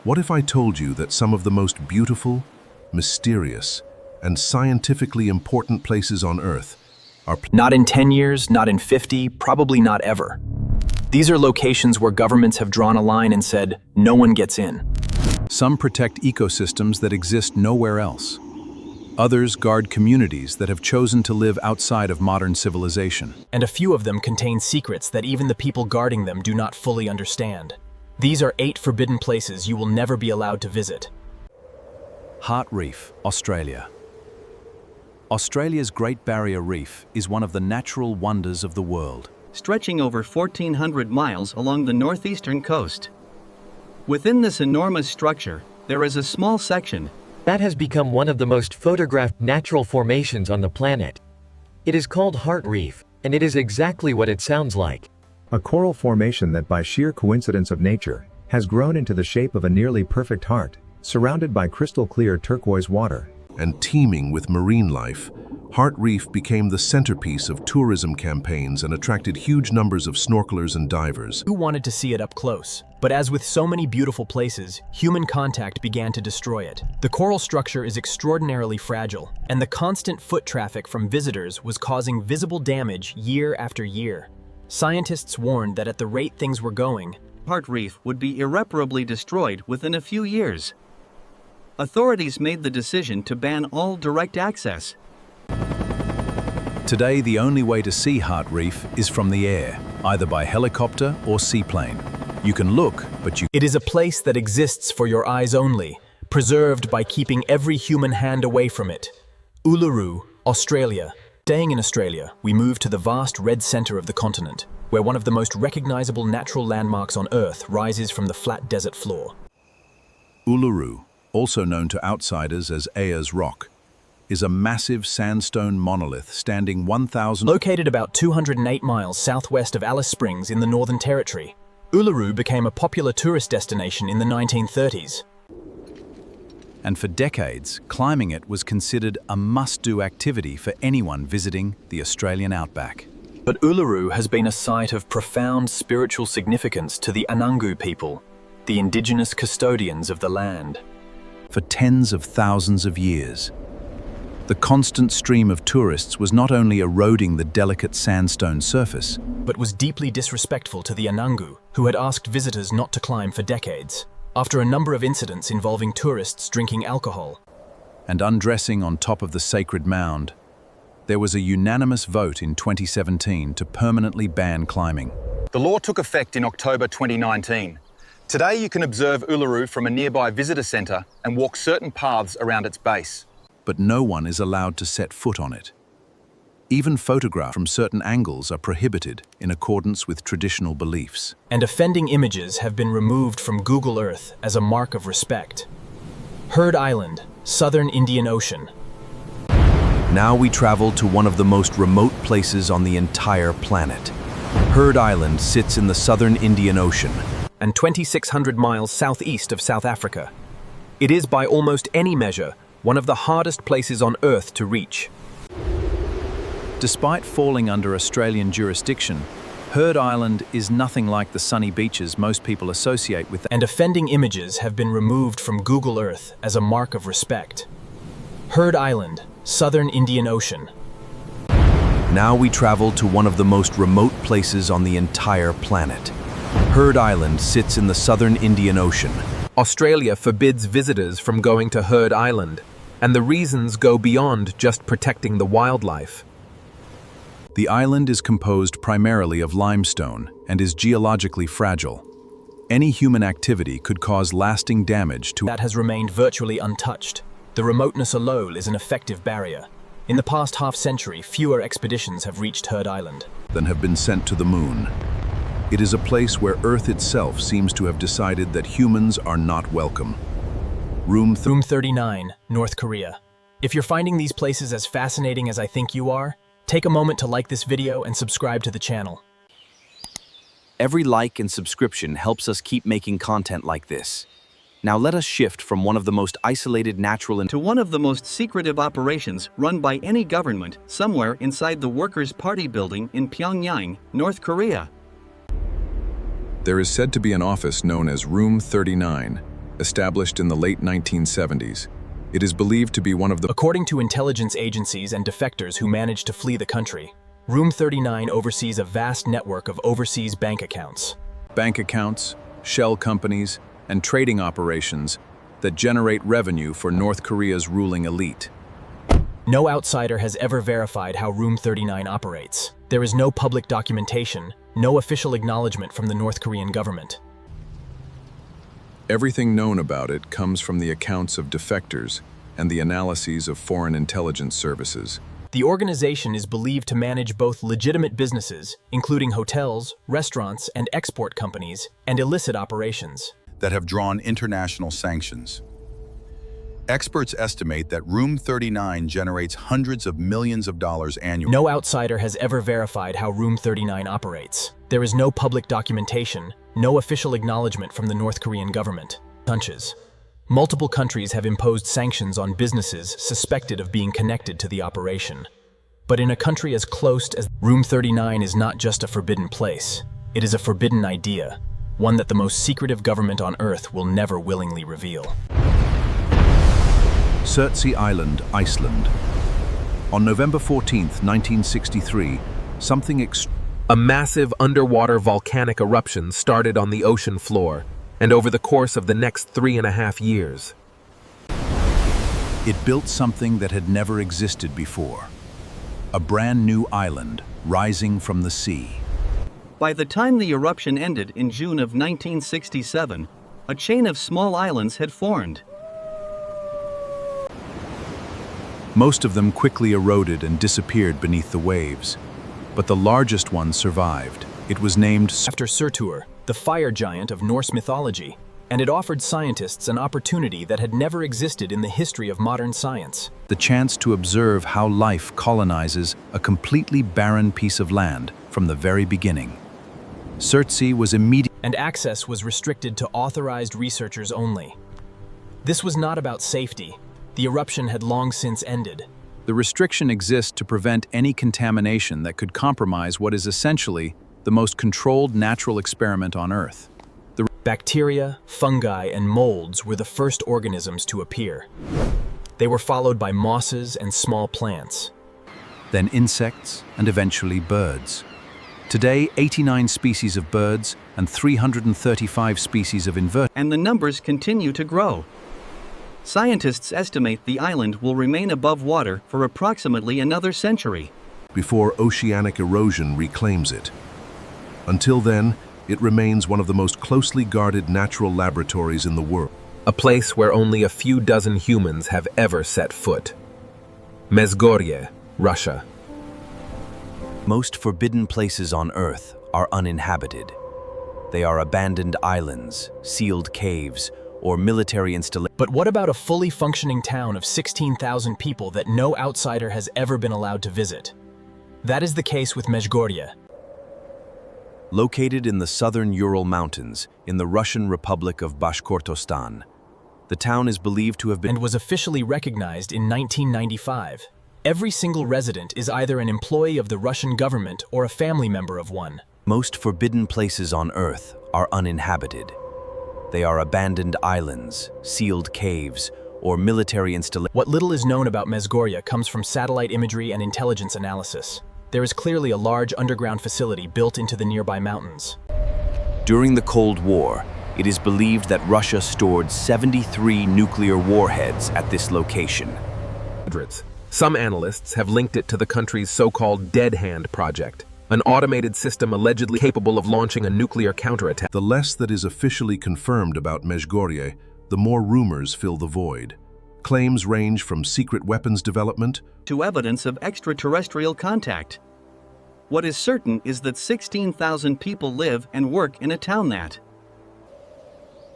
What if I told you that some of the most beautiful, mysterious, and scientifically important places on Earth are Not in 10 years, not in 50, probably not ever. These are locations where governments have drawn a line and said, no one gets in. Some protect ecosystems that exist nowhere else. Others guard communities that have chosen to live outside of modern civilization. And a few of them contain secrets that even the people guarding them do not fully understand. These are 8 forbidden places you will never be allowed to visit. Heart Reef, Australia. Australia's Great Barrier Reef is one of the natural wonders of the world. Stretching over 1,400 miles along the northeastern coast. Within this enormous structure, there is a small section that has become one of the most photographed natural formations on the planet. It is called Heart Reef, and it is exactly what it sounds like. A coral formation that by sheer coincidence of nature, has grown into the shape of a nearly perfect heart, surrounded by crystal clear turquoise water. and teeming with marine life, Heart Reef became the centerpiece of tourism campaigns and attracted huge numbers of snorkelers and divers. Who wanted to see it up close? But as with so many beautiful places, human contact began to destroy it. The coral structure is extraordinarily fragile, and the constant foot traffic from visitors was causing visible damage year after year. Scientists warned that at the rate things were going, Heart Reef would be irreparably destroyed within a few years. Authorities made the decision to ban all direct access. Today, the only way to see Heart Reef is from the air, either by helicopter or seaplane. You can look, but you... It is a place that exists for your eyes only, preserved by keeping every human hand away from it. Uluru, Australia. Staying in Australia, we move to the vast red center of the continent, where one of the most recognizable natural landmarks on Earth rises from the flat desert floor. Uluru, also known to outsiders as Ayers Rock, is a massive sandstone monolith standing 1,000... Located about 208 miles southwest of Alice Springs in the Northern Territory, Uluru became a popular tourist destination in the 1930s. And for decades, climbing it was considered a must-do activity for anyone visiting the Australian outback. But Uluru has been a site of profound spiritual significance to the Anangu people, the indigenous custodians of the land. For tens of thousands of years, the constant stream of tourists was not only eroding the delicate sandstone surface, but was deeply disrespectful to the Anangu, who had asked visitors not to climb for decades, after a number of incidents involving tourists drinking alcohol and undressing on top of the sacred mound. There was a unanimous vote in 2017 to permanently ban climbing. The law took effect in October 2019. Today you can observe Uluru from a nearby visitor centre and walk certain paths around its base. But no one is allowed to set foot on it. Even photographs from certain angles are prohibited in accordance with traditional beliefs. And offending images have been removed from Google Earth as a mark of respect. Heard Island, Southern Indian Ocean. Now we travel to one of the most remote places on the entire planet. Heard Island sits in the Southern Indian Ocean and 2,600 miles southeast of South Africa. It is by almost any measure one of the hardest places on Earth to reach. Despite falling under Australian jurisdiction, Heard Island is nothing like the sunny beaches most people associate with. And offending images have been removed from Google Earth as a mark of respect. Heard Island, Southern Indian Ocean. Now we travel to one of the most remote places on the entire planet. Heard Island sits in the Southern Indian Ocean. Australia forbids visitors from going to Heard Island, and the reasons go beyond just protecting the wildlife. The island is composed primarily of limestone and is geologically fragile. Any human activity could cause lasting damage to that has remained virtually untouched. The remoteness alone is an effective barrier. In the past half-century, fewer expeditions have reached Heard Island than have been sent to the moon. It is a place where Earth itself seems to have decided that humans are not welcome. Room 39, North Korea. If you're finding these places as fascinating as I think you are, take a moment to like this video and subscribe to the channel. Every like and subscription helps us keep making content like this. Now let us shift from one of the most isolated natural to one of the most secretive operations run by any government somewhere inside the Workers' Party building in Pyongyang, North Korea. There is said to be an office known as Room 39, Established in the late 1970s, it is believed to be one of the... According to intelligence agencies and defectors who managed to flee the country, Room 39 oversees a vast network of overseas bank accounts. Bank accounts, shell companies, and trading operations that generate revenue for North Korea's ruling elite. No outsider has ever verified how Room 39 operates. There is no public documentation, no official acknowledgement from the North Korean government. Everything known about it comes from the accounts of defectors and the analyses of foreign intelligence services. The organization is believed to manage both legitimate businesses, including hotels, restaurants, and export companies, and illicit operations that have drawn international sanctions. Experts estimate that Room 39 generates hundreds of millions of dollars annually. No outsider has ever verified how Room 39 operates. There is no public documentation, no official acknowledgement from the North Korean government. Multiple countries have imposed sanctions on businesses suspected of being connected to the operation. But in a country as close as Room 39 is not just a forbidden place. It is a forbidden idea, one that the most secretive government on Earth will never willingly reveal. Surtsey Island, Iceland. On November 14th, 1963, a massive underwater volcanic eruption started on the ocean floor, and over the course of the next 3.5 years, it built something that had never existed before. A brand new island rising from the sea. By the time the eruption ended in June of 1967, a chain of small islands had formed. Most of them quickly eroded and disappeared beneath the waves, but the largest one survived. It was named after Surtur, the fire giant of Norse mythology, and it offered scientists an opportunity that had never existed in the history of modern science. The chance to observe how life colonizes a completely barren piece of land from the very beginning. Surtsey was immediate, and access was restricted to authorized researchers only. This was not about safety. The eruption had long since ended. The restriction exists to prevent any contamination that could compromise what is essentially the most controlled natural experiment on Earth. The bacteria, fungi, and molds were the first organisms to appear. They were followed by mosses and small plants. Then insects, and eventually birds. Today, 89 species of birds and 335 species of invertebrates. And the numbers continue to grow. Scientists estimate the island will remain above water for approximately another century before oceanic erosion reclaims it. Until then, it remains one of the most closely guarded natural laboratories in the world. A place where only a few dozen humans have ever set foot. Mezhgorye, Russia. Most forbidden places on Earth are uninhabited. They are abandoned islands, sealed caves, or military installations. But what about a fully functioning town of 16,000 people that no outsider has ever been allowed to visit? That is the case with Mezhgorye. Located in the southern Ural Mountains, in the Russian Republic of Bashkortostan, the town is believed to have been and was officially recognized in 1995. Every single resident is either an employee of the Russian government or a family member of one. Most forbidden places on Earth are uninhabited. They are abandoned islands, sealed caves, or military installations. What little is known about Mezhgorye comes from satellite imagery and intelligence analysis. There is clearly a large underground facility built into the nearby mountains. During the Cold War, it is believed that Russia stored 73 nuclear warheads at this location. Some analysts have linked it to the country's so-called Dead Hand project, an automated system allegedly capable of launching a nuclear counterattack. The less that is officially confirmed about Mezhgorye, the more rumors fill the void. Claims range from secret weapons development to evidence of extraterrestrial contact. What is certain is that 16,000 people live and work in a town that,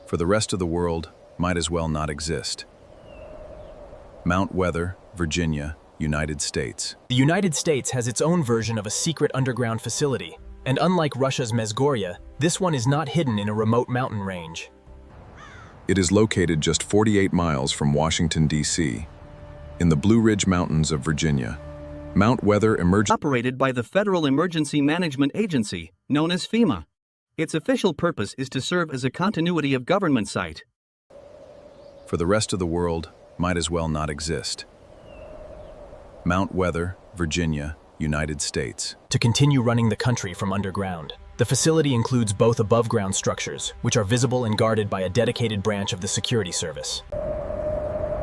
for the rest of the world, might as well not exist. Mount Weather, Virginia, United States. The United States has its own version of a secret underground facility, and unlike Russia's Mezhgorye, this one is not hidden in a remote mountain range. It is located just 48 miles from Washington, D.C., in the Blue Ridge Mountains of Virginia. Mount Weather emerged operated by the Federal Emergency Management Agency, known as FEMA. Its official purpose is to serve as a continuity of government site. For the rest of the world, might as well not exist. Mount Weather, Virginia, United States. To continue running the country from underground. The facility includes both above-ground structures, which are visible and guarded by a dedicated branch of the security service,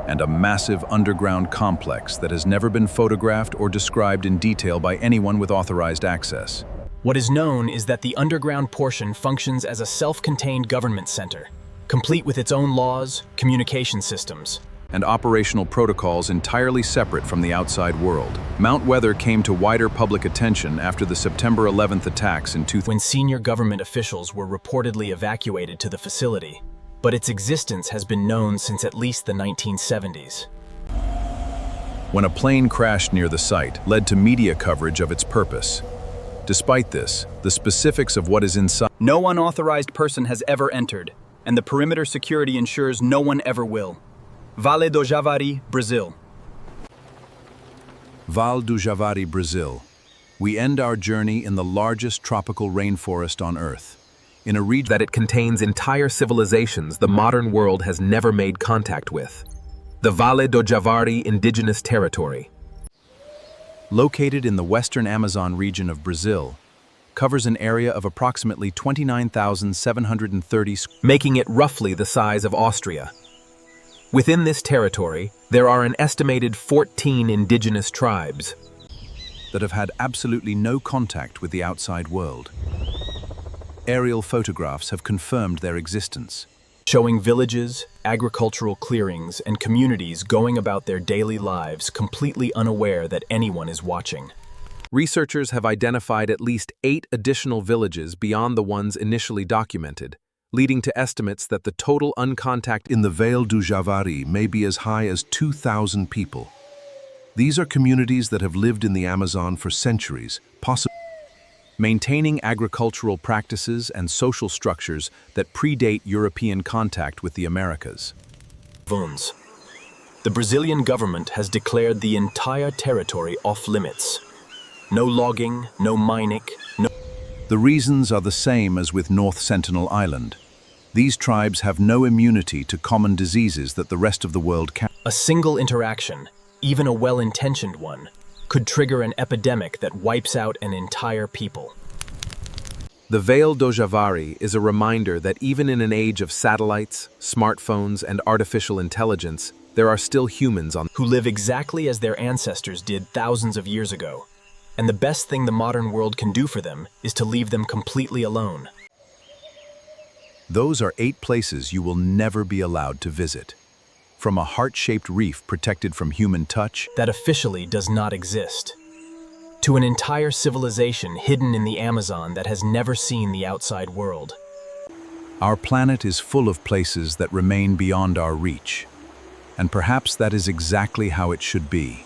and a massive underground complex that has never been photographed or described in detail by anyone with authorized access. What is known is that the underground portion functions as a self-contained government center, complete with its own laws, communication systems, and operational protocols entirely separate from the outside world. Mount Weather came to wider public attention after the September 11th attacks in 2000, when senior government officials were reportedly evacuated to the facility, but its existence has been known since at least the 1970s. When a plane crashed near the site led to media coverage of its purpose. Despite this, the specifics of what is inside. No unauthorized person has ever entered, and the perimeter security ensures no one ever will. Vale do Javari, Brazil. Vale do Javari, Brazil. We end our journey in the largest tropical rainforest on Earth, in a region that it contains entire civilizations the modern world has never made contact with. The Vale do Javari indigenous territory. Located in the western Amazon region of Brazil, covers an area of approximately 29,730 making it roughly the size of Austria. Within this territory, there are an estimated 14 indigenous tribes that have had absolutely no contact with the outside world. Aerial photographs have confirmed their existence, showing villages, agricultural clearings, and communities going about their daily lives completely unaware that anyone is watching. Researchers have identified at least 8 additional villages beyond the ones initially documented, leading to estimates that the total uncontacted in the Vale do Javari may be as high as 2,000 people. These are communities that have lived in the Amazon for centuries, possibly maintaining agricultural practices and social structures that predate European contact with the Americas. The Brazilian government has declared the entire territory off-limits. No logging, no mining, no... The reasons are the same as with North Sentinel Island. These tribes have no immunity to common diseases that the rest of the world can. A single interaction, even a well-intentioned one, could trigger an epidemic that wipes out an entire people. The Vale do Javari is a reminder that even in an age of satellites, smartphones, and artificial intelligence, there are still humans on who live exactly as their ancestors did thousands of years ago. And the best thing the modern world can do for them is to leave them completely alone. Those are 8 places you will never be allowed to visit. From a heart-shaped reef protected from human touch that officially does not exist, to an entire civilization hidden in the Amazon that has never seen the outside world. Our planet is full of places that remain beyond our reach, and perhaps that is exactly how it should be.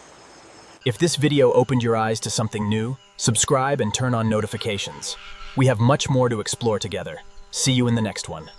If this video opened your eyes to something new, subscribe and turn on notifications. We have much more to explore together. See you in the next one.